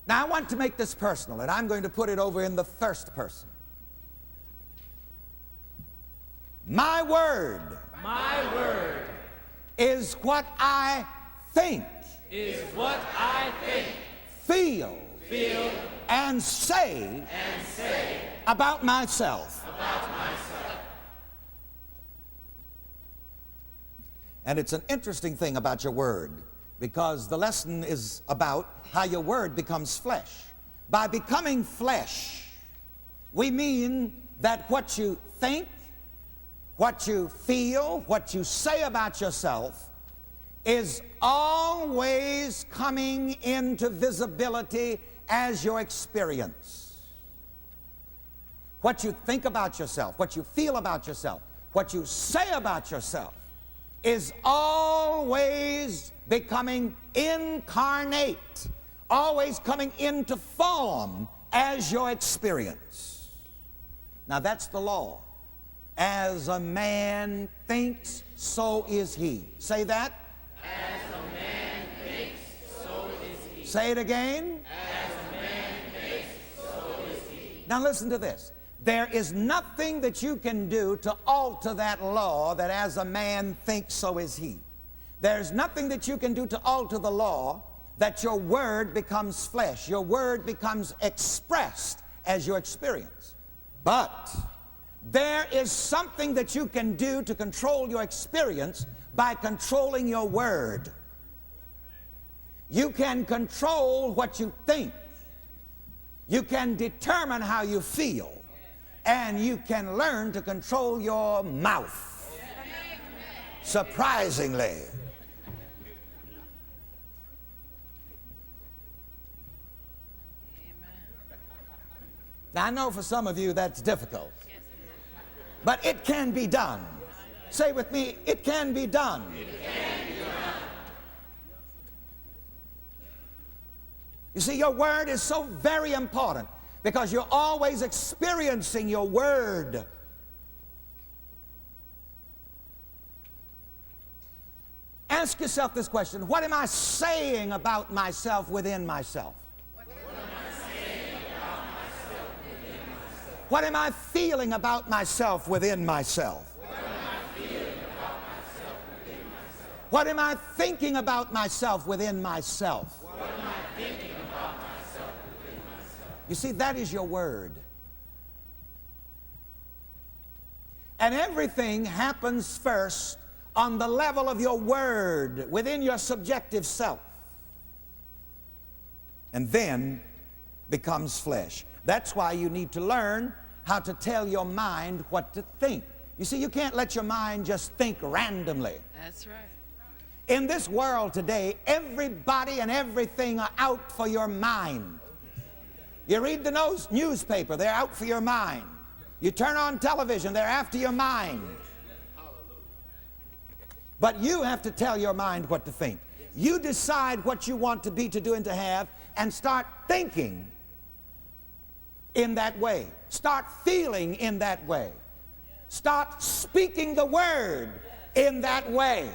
Now I want to make this personal, and I'm going to put it over in the first person. My word is what I think, feel, and say about myself. And it's an interesting thing about your word, because the lesson is about how your word becomes flesh. By becoming flesh, we mean that what you think, what you feel, what you say about yourself is always coming into visibility as your experience. What you think about yourself, what you feel about yourself, what you say about yourself is always becoming incarnate, always coming into form as your experience. Now that's the law. As a man thinks, so is he. Say that. As a man thinks, so is he. Say it again. As a man thinks, so is he. Now listen to this. There is nothing that you can do to alter that law that as a man thinks, so is he. There's nothing that you can do to alter the law that your word becomes flesh. Your word becomes expressed as your experience. But there is something that you can do to control your experience by controlling your word. You can control what you think. You can determine how you feel. And you can learn to control your mouth. Surprisingly. Now I know for some of you that's difficult. But it can be done. Say with me, it can be done. It can be done. You see, your word is so very important because you're always experiencing your word. Ask yourself this question: what am I saying about myself within myself? What am I feeling about myself within myself? What am I thinking about myself within myself? You see, that is your word. And everything happens first on the level of your word, within your subjective self. And then becomes flesh. That's why you need to learn how to tell your mind what to think. You see, you can't let your mind just think randomly. That's right. In this world today, everybody and everything are out for your mind. You read the newspaper, they're out for your mind. You turn on television, they're after your mind. But you have to tell your mind what to think. You decide what you want to be, to do, and to have, and start thinking in that way. Start feeling in that way. Start speaking the word in that way.